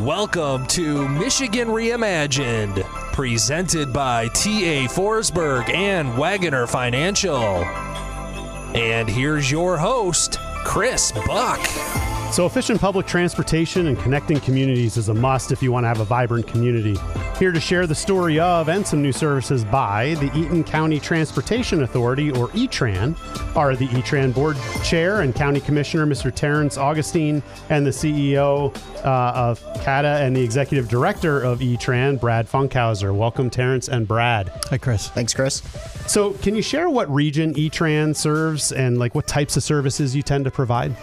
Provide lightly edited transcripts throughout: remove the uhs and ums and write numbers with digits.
Welcome to Michigan Reimagined, presented by T.A. Forsberg and Wagoner Financial. And here's your host, Chris Buck. So efficient public transportation and connecting communities is a must if you want to have a vibrant community. Here to share the story of and some new services by the Eaton County Transportation Authority, or EATRAN, are the EATRAN Board Chair and County Commissioner, Mr. Terrance Augustine, and the CEO of CATA and the Executive Director of EATRAN, Brad Funkhouser. Welcome, Terrance and Brad. Hi, Chris. Thanks, Chris. So can you share what region EATRAN serves and like what types of services you tend to provide?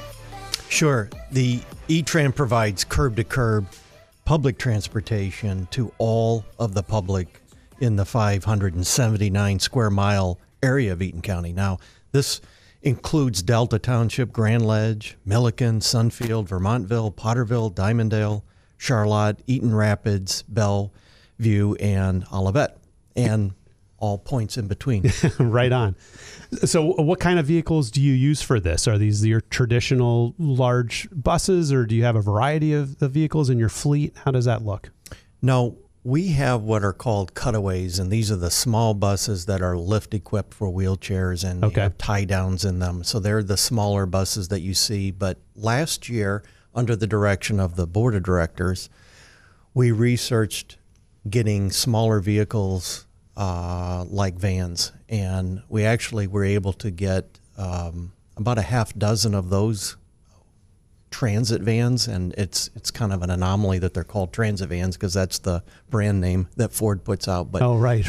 Sure. The EATRAN provides curb-to-curb public transportation to all of the public in the 579 square mile area of Eaton County. Now, this includes Delta Township, Grand Ledge, Milliken, Sunfield, Vermontville, Potterville, Diamonddale, Charlotte, Eaton Rapids, Bellevue, and Olivet, and all points in between. Right on. So what kind of vehicles do you use for this? Are these your traditional large buses, or do you have a variety of vehicles in your fleet? How does that look? No, we have what are called cutaways, and these are the small buses that are lift equipped for wheelchairs and have tie downs in them. So they're the smaller buses that you see. But last year, under the direction of the board of directors, we researched getting smaller vehicles like vans, and we actually were able to get about a half dozen of those transit vans, and it's kind of an anomaly that they're called transit vans because that's the brand name that Ford puts out. But right.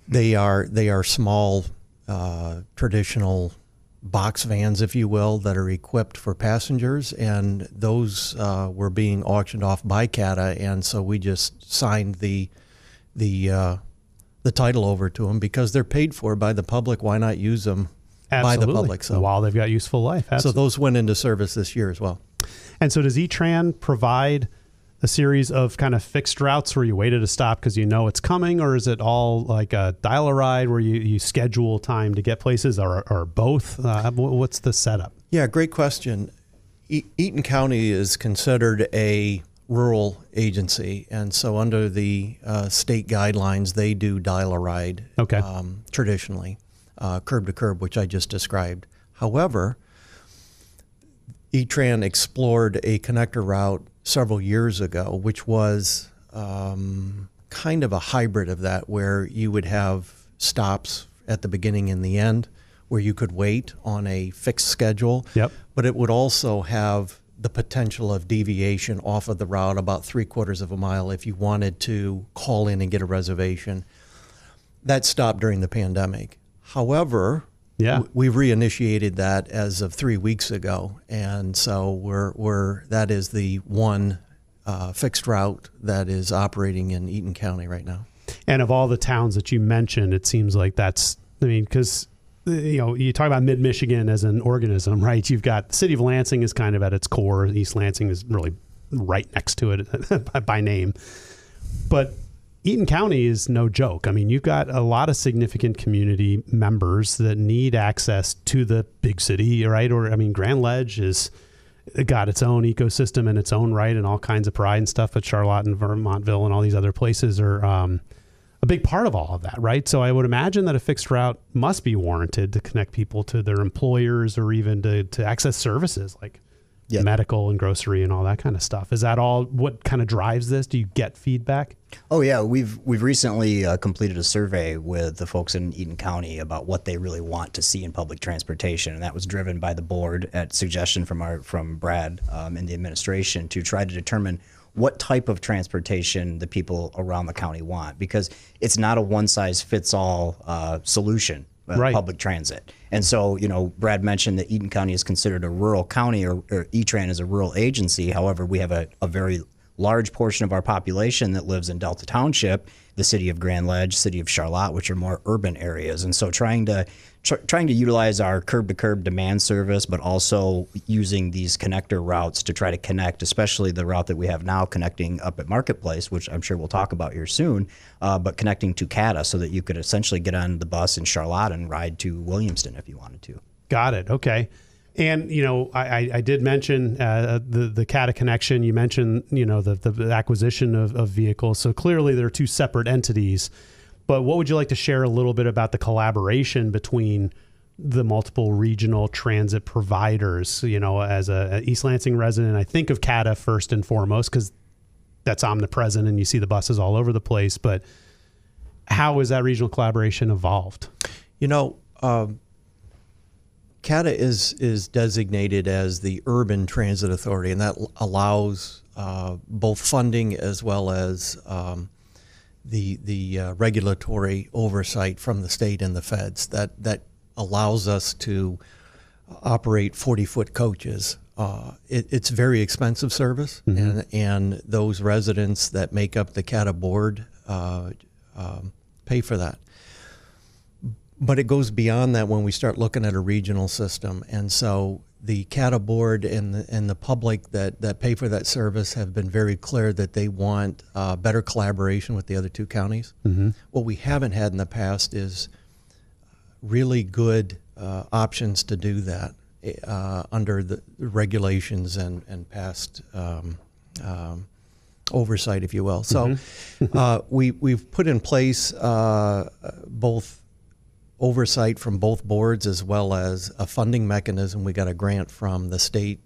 They are small, traditional box vans, if you will, that are equipped for passengers, and those were being auctioned off by CATA, and so we just signed the title over to them because they're paid for by the public. Why not use them by the public? So while they've got useful life. Absolutely. So those went into service this year as well. And so does EATRAN provide a series of kind of fixed routes where you wait at a stop because you know it's coming, or is it all like a dial-a-ride where you schedule time to get places, or both? What's the setup? Yeah, great question. Eaton County is considered a rural agency, and so under the state guidelines, they do dial-a-ride traditionally, curb-to-curb, which I just described. However, EATRAN explored a connector route several years ago, which was kind of a hybrid of that, where you would have stops at the beginning and the end, where you could wait on a fixed schedule, but it would also have the potential of deviation off of the route about 3/4 of a mile if you wanted to call in and get a reservation. That stopped during the pandemic. However, we reinitiated that as of 3 weeks ago, and so that is the one fixed route that is operating in Eaton County right now. And of all the towns that you mentioned, it seems like because you talk about mid-Michigan as an organism, right? You've got the city of Lansing is kind of at its core. East Lansing is really right next to it by name. But Eaton County is no joke. I mean, you've got a lot of significant community members that need access to the big city, right? Grand Ledge has got its own ecosystem in its own right and all kinds of pride and stuff, but Charlotte and Vermontville and all these other places are a big part of all of that, right? So I would imagine that a fixed route must be warranted to connect people to their employers or even to access services like medical and grocery and all that kind of stuff. Is that all what kind of drives this? Do you get feedback? Oh yeah, we've recently completed a survey with the folks in Eaton County about what they really want to see in public transportation, and that was driven by the board at suggestion from Brad and the administration to try to determine what type of transportation the people around the county want, because it's not a one-size-fits-all solution, public transit. And so, Brad mentioned that Eaton County is considered a rural county, or EATRAN is a rural agency. However, we have a very large portion of our population that lives in Delta Township, the city of Grand Ledge, city of Charlotte, which are more urban areas. And so trying to utilize our curb-to-curb demand service, but also using these connector routes to try to connect, especially the route that we have now connecting up at Marketplace, which I'm sure we'll talk about here soon, but connecting to CATA so that you could essentially get on the bus in Charlotte and ride to Williamston if you wanted to. Got it. Okay. And, I did mention the CATA connection. You mentioned, the acquisition of vehicles. So clearly there are two separate entities. But what would you like to share a little bit about the collaboration between the multiple regional transit providers? As a East Lansing resident, I think of CATA first and foremost because that's omnipresent and you see the buses all over the place. But how has that regional collaboration evolved? CATA is designated as the Urban Transit Authority, and that allows both funding as well as the regulatory oversight from the state and the feds. That allows us to operate 40-foot coaches. It's very expensive service, and those residents that make up the CATA board pay for that. But it goes beyond that when we start looking at a regional system. And so the CATA board and the public that pay for that service have been very clear that they want better collaboration with the other two counties. What we haven't had in the past is really good options to do that under the regulations and past oversight, if you will. So we've put in place both oversight from both boards as well as a funding mechanism. We got a grant from the state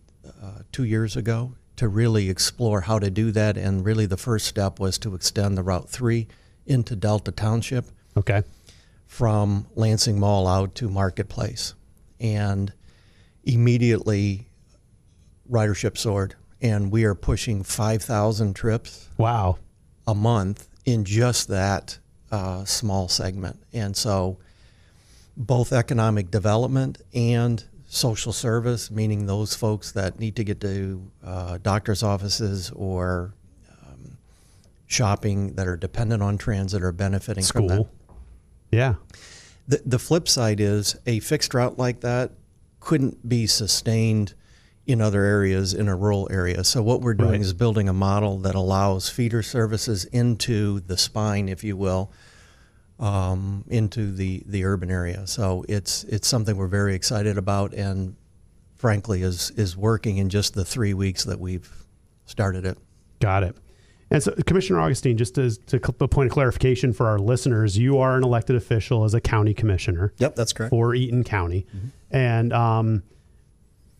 2 years ago to really explore how to do that, and really the first step was to extend the Route 3 into Delta Township. Okay. From Lansing Mall out to Marketplace. And immediately ridership soared, and we are pushing 5,000 trips a month in just that small segment. And so both economic development and social service, meaning those folks that need to get to doctor's offices or shopping that are dependent on transit, are benefiting from that. Yeah. The flip side is a fixed route like that couldn't be sustained in other areas in a rural area. So what we're doing is building a model that allows feeder services into the spine, if you will, into the urban area. So it's something we're very excited about, and frankly is working in just the 3 weeks that we've started it. Got it. And so, Commissioner Augustine, just as a point of clarification for our listeners, you are an elected official as a county commissioner. Yep, that's correct. For Eaton County. And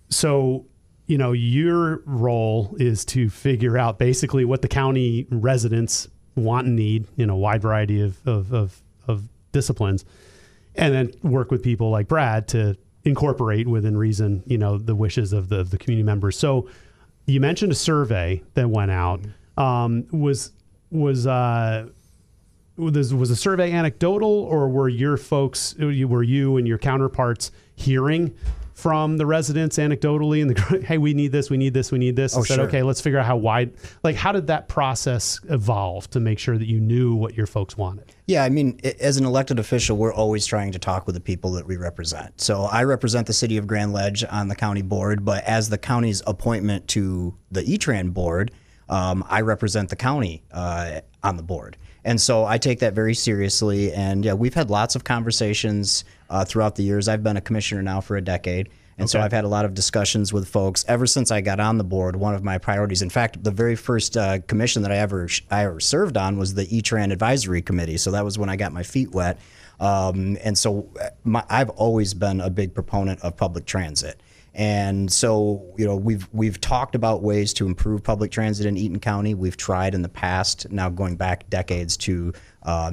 so, your role is to figure out basically what the county residents want and need in a wide variety of disciplines, and then work with people like Brad to incorporate within reason, the wishes of the community members. So you mentioned a survey that went out. Was a survey anecdotal, or were your folks, were you and your counterparts hearing from the residents anecdotally and hey, we need this, we need this, we need this? Oh, said, sure. Okay, let's figure out how wide, how did that process evolve to make sure that you knew what your folks wanted? Yeah, I mean, as an elected official, we're always trying to talk with the people that we represent. So I represent the city of Grand Ledge on the county board, but as the county's appointment to the EATRAN board, I represent the county on the board. And so I take that very seriously. And yeah, we've had lots of conversations throughout the years. I've been a commissioner now for a decade. And so I've had a lot of discussions with folks ever since I got on the board. One of my priorities, in fact, the very first commission that I ever served on was the EATRAN Advisory Committee. So that was when I got my feet wet. And so I've always been a big proponent of public transit. And so, we've talked about ways to improve public transit in Eaton County. We've tried in the past, now going back decades, to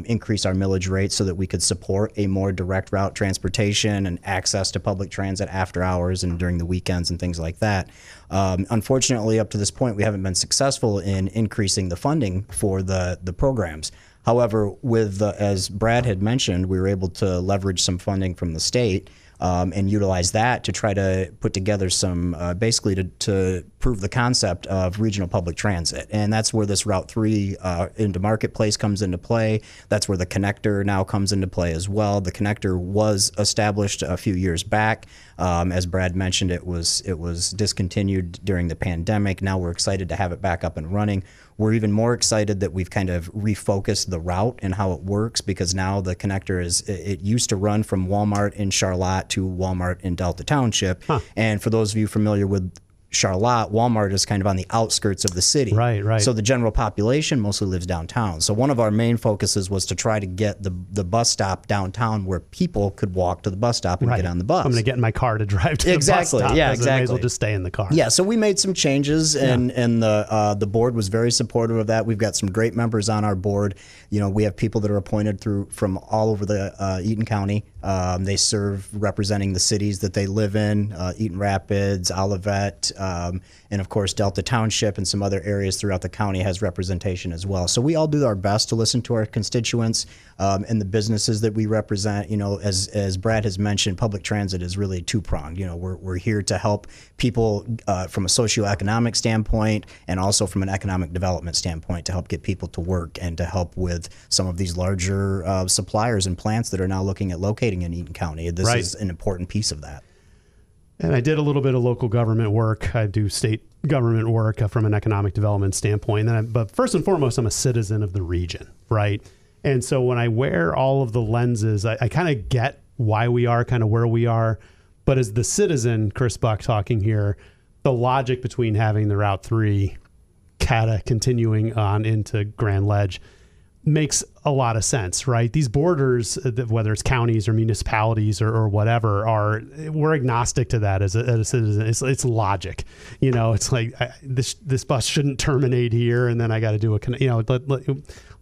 increase our millage rate so that we could support a more direct route transportation and access to public transit after hours and during the weekends and things like that. Unfortunately, up to this point, we haven't been successful in increasing the funding for the programs. However, as Brad had mentioned, we were able to leverage some funding from the state and utilize that to try to put together some, basically to prove the concept of regional public transit. And that's where this Route 3 into Marketplace comes into play. play. That's where the connector now comes into play as well. The connector was established a few years back. As Brad mentioned, it was discontinued during the pandemic. Now we're excited to have it back up and running. We're even more excited that we've kind of refocused the route and how it works, because now the connector it used to run from Walmart in Charlotte to Walmart in Delta Township. And for those of you familiar with Charlotte, Walmart is kind of on the outskirts of the city. Right. So the general population mostly lives downtown. So one of our main focuses was to try to get the bus stop downtown where people could walk to the bus stop and get on the bus. I'm going to get in my car to drive to the bus stop. Yeah, exactly. I may as well just stay in the car. Yeah, so we made some changes, and the board was very supportive of that. We've got some great members on our board. You know, we have people that are appointed from all over the Eaton County. They serve representing the cities that they live in, Eaton Rapids, Olivet, and of course Delta Township and some other areas throughout the county has representation as well. So we all do our best to listen to our constituents and the businesses that we represent. You know, as Brad has mentioned, public transit is really two-pronged. You know, we're here to help people from a socioeconomic standpoint and also from an economic development standpoint to help get people to work and to help with some of these larger suppliers and plants that are now looking at locating in Eaton County. This is an important piece of that. And I did a little bit of local government work. I do state government work from an economic development standpoint. But first and foremost, I'm a citizen of the region, right? And so when I wear all of the lenses, I kind of get why we are kind of where we are. But as the citizen, Chris Buck talking here, the logic between having the Route 3 CATA continuing on into Grand Ledge makes a lot of sense, right? These borders, whether it's counties or municipalities or whatever, we're agnostic to that as a citizen. It's logic, you know. It's like this bus shouldn't terminate here, and then I got to do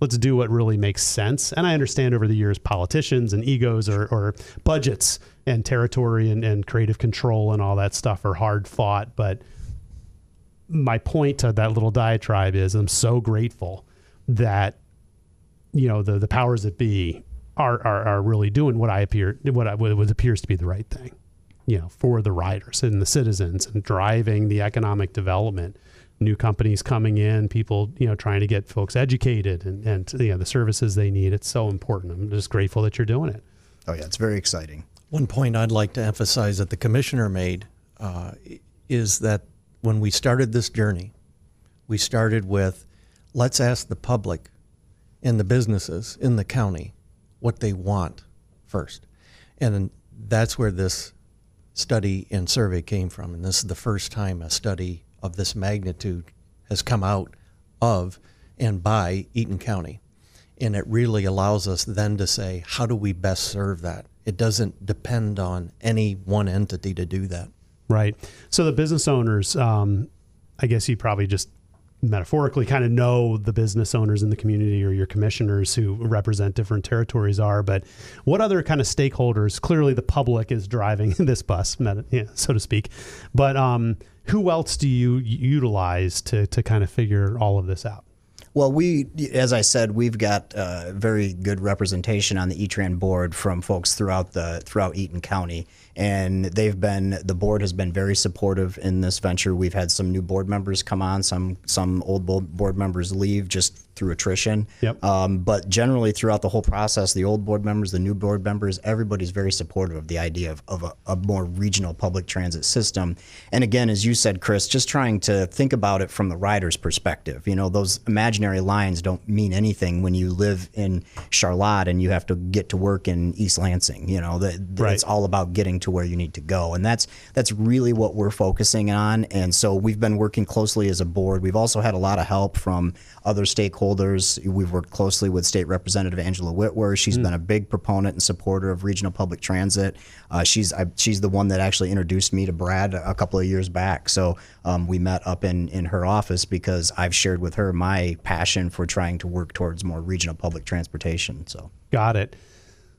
let's do what really makes sense. And I understand over the years politicians and egos or budgets and territory and creative control and all that stuff are hard fought. But my point to that little diatribe is I'm so grateful that, you know, the powers that be are really doing what appears to be the right thing, you know, for the riders and the citizens, and driving the economic development, new companies coming in, people, you know, trying to get folks educated and you know, the services they need. It's so important. I'm just grateful that you're doing it. Oh yeah, it's very exciting. One point I'd like to emphasize that the commissioner made is that when we started this journey, we started with, let's ask the public and the businesses in the county what they want first. And that's where this study and survey came from. And this is the first time a study of this magnitude has come out of and by Eaton County. And it really allows us then to say, how do we best serve that? It doesn't depend on any one entity to do that. Right. So the business owners, I guess you probably just metaphorically kind of know the business owners in the community or your commissioners who represent different territories are, but what other kind of stakeholders? Clearly the public is driving this bus, so to speak, but who else do you utilize to kind of figure all of this out? Well, as I said, we've got very good representation on the EATRAN board from folks throughout Eaton County, and the board has been very supportive in this venture. We've had some new board members come on, some old board members leave just through attrition. Yep. But generally throughout the whole process, the old board members, the new board members, everybody's very supportive of the idea of a more regional public transit system. And again, as you said, Chris, just trying to think about it from the rider's perspective. You know, those imaginary lines don't mean anything when you live in Charlotte and you have to get to work in East Lansing. You know, it's all about getting to where you need to go. And that's really what we're focusing on. And so we've been working closely as a board. We've also had a lot of help from other stakeholders. We've worked closely with State Representative Angela Whitwer. She's been a big proponent and supporter of regional public transit. She's the one that actually introduced me to Brad a couple of years back. So we met up in her office because I've shared with her my passion for trying to work towards more regional public transportation. So got it.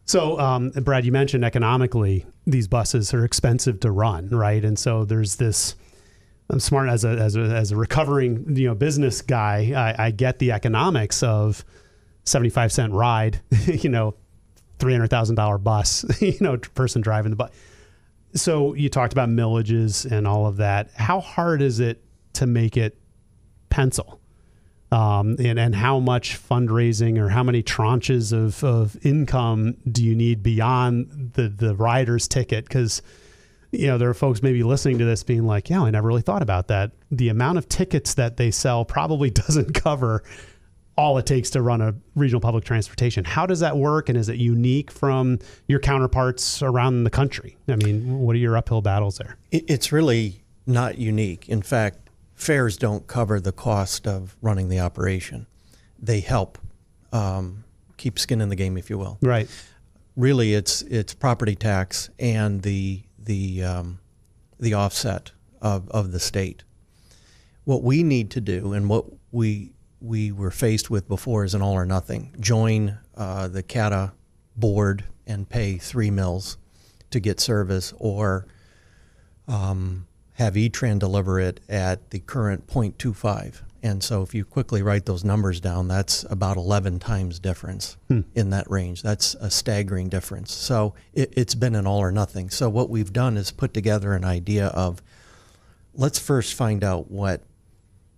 So Brad, you mentioned economically these buses are expensive to run, right? And so there's this. I'm smart as a recovering business guy. I get the economics of 75-cent ride, $300,000 bus, person driving the bus. So you talked about millages and all of that. How hard is it to make it pencil? and how much fundraising or how many tranches of income do you need beyond the rider's ticket? Because, there are folks maybe listening to this being like, yeah, I never really thought about that. The amount of tickets that they sell probably doesn't cover all it takes to run a regional public transportation. How does that work? And is it unique from your counterparts around the country? I mean, what are your uphill battles there? It's really not unique. In fact, fares don't cover the cost of running the operation. They help keep skin in the game, if you will. Right. Really, it's property tax and the offset of the state. What we need to do, and what we were faced with before, is an all or nothing. Join the CATA board and pay 3 mills to get service, or have EATRAN deliver it at the current 0.25. And so if you quickly write those numbers down, that's about 11 times difference in that range. That's a staggering difference. So it's been an all or nothing. So what we've done is put together an idea of, let's first find out what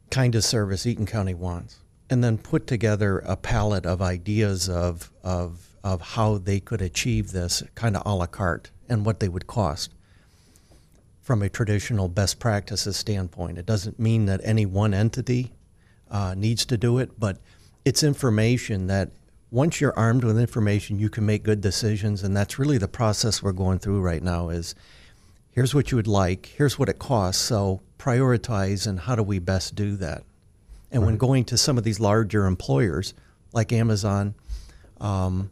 kind of service Eaton County wants, and then put together a palette of ideas of how they could achieve this kind of a la carte and what they would cost from a traditional best practices standpoint. It doesn't mean that any one entity needs to do it, but it's information that once you're armed with information, you can make good decisions. And that's really the process we're going through right now is, here's what you would like, here's what it costs, so prioritize, and how do we best do that? And when going to some of these larger employers like Amazon, and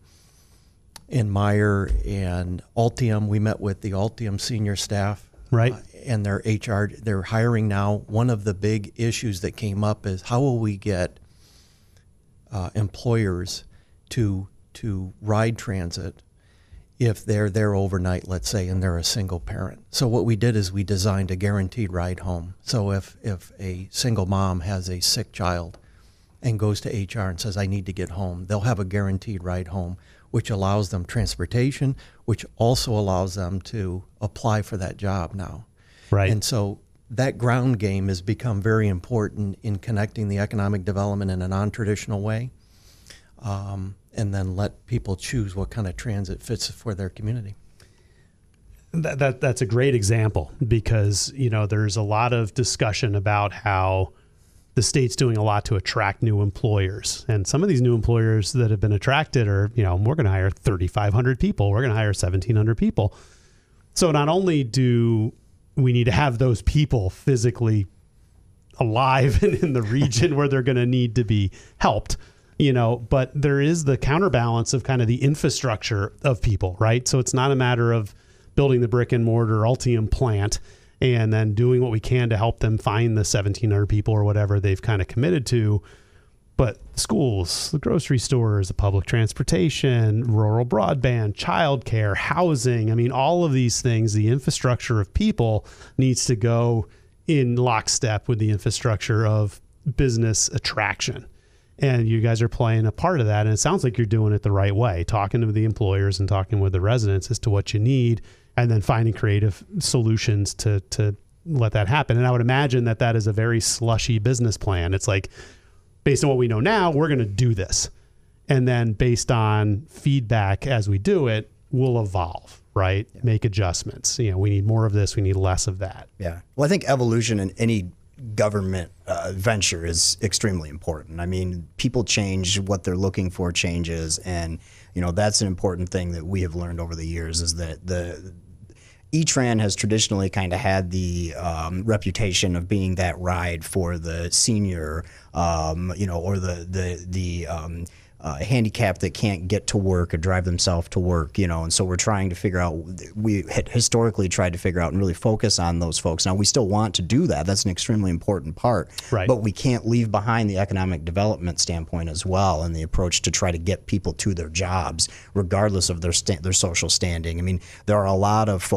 Meyer and Altium, we met with the Altium senior staff. Right. And their HR, they're hiring now. One of the big issues that came up is, how will we get employers to ride transit if they're there overnight, let's say, and they're a single parent? So what we did is we designed a guaranteed ride home. So if a single mom has a sick child and goes to HR and says, I need to get home, they'll have a guaranteed ride home, which allows them transportation, which also allows them to apply for that job now. Right. And so that ground game has become very important in connecting the economic development in a non-traditional way, and then let people choose what kind of transit fits for their community. That's a great example, because there's a lot of discussion about how the state's doing a lot to attract new employers. And some of these new employers that have been attracted are, we're going to hire 3,500 people. We're going to hire 1,700 people. So not only do we need to have those people physically alive and in the region where they're going to need to be helped, but there is the counterbalance of kind of the infrastructure of people, right? So it's not a matter of building the brick and mortar Altium plant and then doing what we can to help them find the 1,700 people or whatever they've kind of committed to. But schools, the grocery stores, the public transportation, rural broadband, childcare, housing, I mean, all of these things, the infrastructure of people needs to go in lockstep with the infrastructure of business attraction. And you guys are playing a part of that. And it sounds like you're doing it the right way, talking to the employers and talking with the residents as to what you need, and then finding creative solutions to let that happen. And I would imagine that is a very slushy business plan. It's like, based on what we know now, we're going to do this. And then based on feedback as we do it, we'll evolve, right? Yeah. Make adjustments. We need more of this. We need less of that. Yeah. Well, I think evolution in any government venture is extremely important. I mean, people change, what they're looking for changes. And, that's an important thing that we have learned over the years, is that the EATRAN has traditionally kind of had the reputation of being that ride for the senior, or the handicapped that can't get to work or drive themselves to work, and so we're trying to figure out, we had historically tried to figure out and really focus on those folks. Now, we still want to do that. That's an extremely important part, right? But we can't leave behind the economic development standpoint as well, and the approach to try to get people to their jobs, regardless of their social standing. I mean, there are a lot of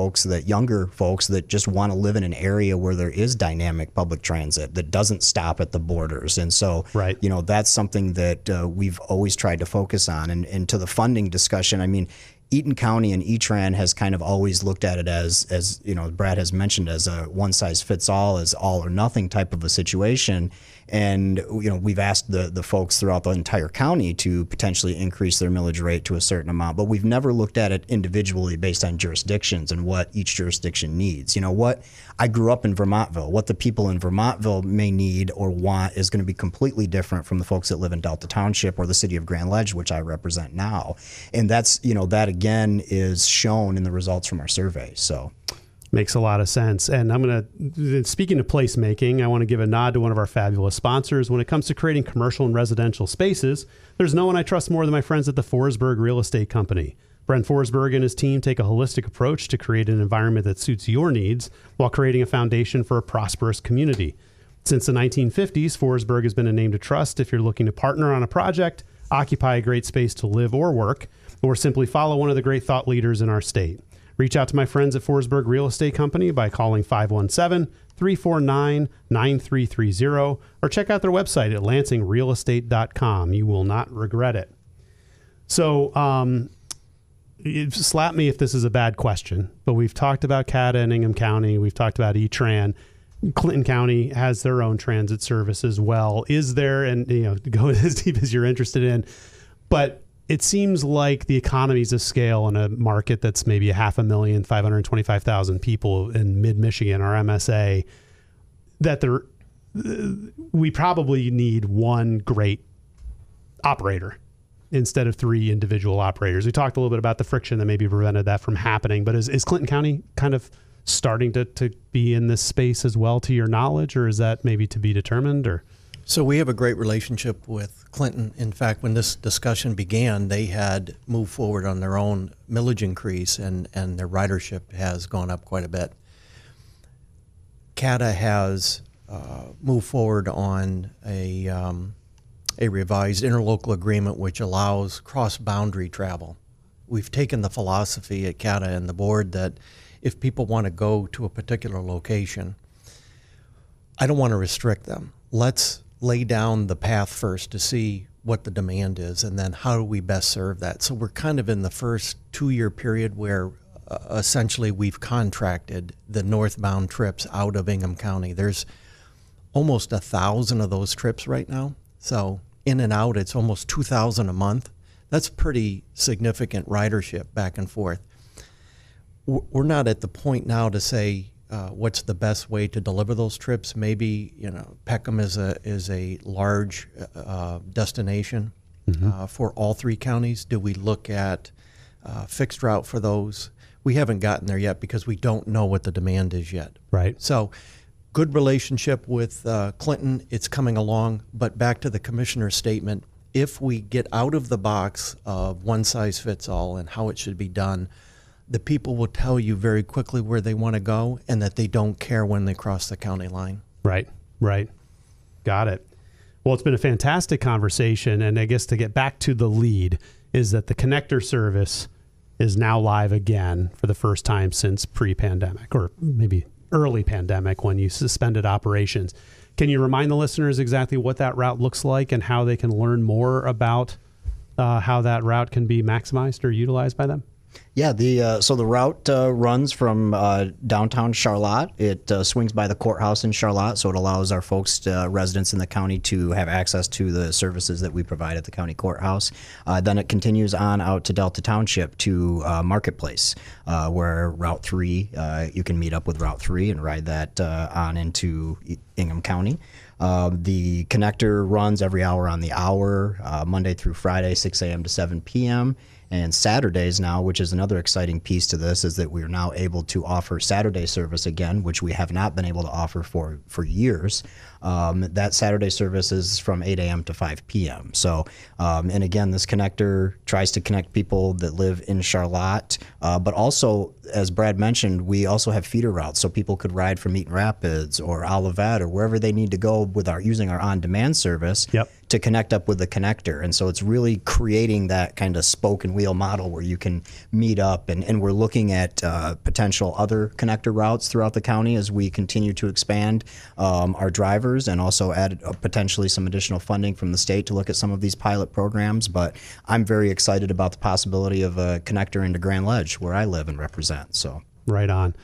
younger folks that just want to live in an area where there is dynamic public transit that doesn't stop at the borders. And so, right. That's something that we've always tried to focus on. And to the funding discussion, I mean, Eaton County and EATRAN has kind of always looked at it as you know, Brad has mentioned, as a one size fits all, as all or nothing type of a situation. And, you know, we've asked the folks throughout the entire county to potentially increase their millage rate to a certain amount, but we've never looked at it individually based on jurisdictions and what each jurisdiction needs. You know, what I grew up in Vermontville, what the people in Vermontville may need or want is going to be completely different from the folks that live in Delta Township or the city of Grand Ledge, which I represent now. And that's, you know, that again is shown in the results from our survey. So makes a lot of sense. And I'm going to, speaking of placemaking, I want to give a nod to one of our fabulous sponsors. When it comes to creating commercial and residential spaces, there's no one I trust more than my friends at the Forsberg Real Estate Company. Brent Forsberg and his team take a holistic approach to create an environment that suits your needs while creating a foundation for a prosperous community. Since the 1950s, Forsberg has been a name to trust if you're looking to partner on a project, occupy a great space to live or work, or simply follow one of the great thought leaders in our state. Reach out to my friends at Forsberg Real Estate Company by calling 517-349-9330 or check out their website at lansingrealestate.com. You will not regret it. So, slap me if this is a bad question, but we've talked about CATA in Ingham County. We've talked about EATRAN. Clinton County has their own transit service as well. Is there, and you know, go as deep as you're interested in, but it seems like the economies of scale in a market that's maybe 500,000, 525,000 people in mid-Michigan, our MSA, that we probably need one great operator instead of three individual operators. We talked a little bit about the friction that maybe prevented that from happening, but is Clinton County kind of starting to be in this space as well, to your knowledge, or is that maybe to be determined? Or so we have a great relationship with Clinton. In fact, when this discussion began, they had moved forward on their own millage increase, and their ridership has gone up quite a bit. CATA has moved forward on a revised interlocal agreement which allows cross-boundary travel. We've taken the philosophy at CATA and the board that if people want to go to a particular location, I don't want to restrict them. Let's lay down the path first to see what the demand is, and then how do we best serve that. So we're kind of in the first 2-year period where essentially we've contracted the northbound trips out of Ingham County. There's almost 1,000 of those trips right now. So in and out, it's almost 2,000 a month. That's pretty significant ridership back and forth. We're not at the point now to say what's the best way to deliver those trips. Maybe, you know, Peckham is a large destination for all three counties. Do we look at fixed route for those? We haven't gotten there yet because we don't know what the demand is yet. Right. So good relationship with Clinton. It's coming along. But back to the commissioner's statement, if we get out of the box of one size fits all and how it should be done, the people will tell you very quickly where they want to go and that they don't care when they cross the county line. Right, right. Got it. Well, it's been a fantastic conversation. And I guess to get back to the lead is that the connector service is now live again for the first time since pre-pandemic, or maybe early pandemic when you suspended operations. Can you remind the listeners exactly what that route looks like and how they can learn more about how that route can be maximized or utilized by them? Yeah, so the route runs from downtown Charlotte. It swings by the courthouse in Charlotte, so it allows our folks, residents in the county, to have access to the services that we provide at the county courthouse. Then it continues on out to Delta Township to Marketplace, where Route 3, you can meet up with Route 3 and ride that on into Ingham County. The connector runs every hour on the hour, Monday through Friday, 6 a.m. to 7 p.m., and Saturdays now, which is another exciting piece to this, is that we're now able to offer Saturday service again, which we have not been able to offer for years. That Saturday service is from 8 a.m. to 5 p.m. So, and again, this connector tries to connect people that live in Charlotte, but also, as Brad mentioned, we also have feeder routes, so people could ride from Eaton Rapids or Olivet or wherever they need to go with using our on-demand service. Yep. To connect up with the connector. And so it's really creating that kind of spoke and wheel model where you can meet up, and we're looking at potential other connector routes throughout the county as we continue to expand our drivers. drivers, and also add potentially some additional funding from the state to look at some of these pilot programs. But I'm very excited about the possibility of a connector into Grand Ledge, where I live and represent. So right on.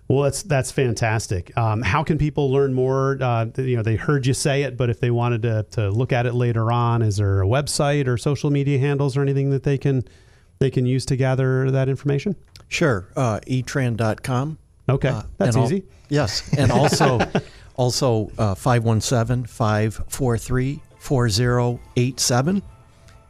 Well, that's fantastic. How can people learn more? They heard you say it, but if they wanted to look at it later on, is there a website or social media handles or anything that they can use to gather that information? Sure. EATRAN.com. Okay. That's easy. Yes. And also 517-543-4087,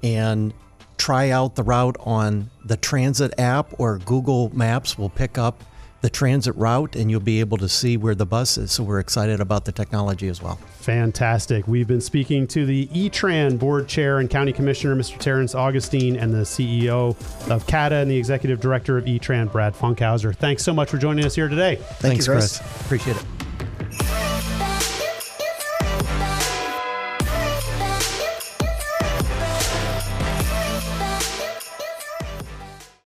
and try out the route on the Transit app, or Google Maps will pick up the transit route and you'll be able to see where the bus is. So we're excited about the technology as well. Fantastic. We've been speaking to the EATRAN Board Chair and County Commissioner, Mr. Terrance Augustine, and the CEO of CATA and the Executive Director of EATRAN, Brad Funkhouser. Thanks so much for joining us here today. Thanks, Chris. Appreciate it.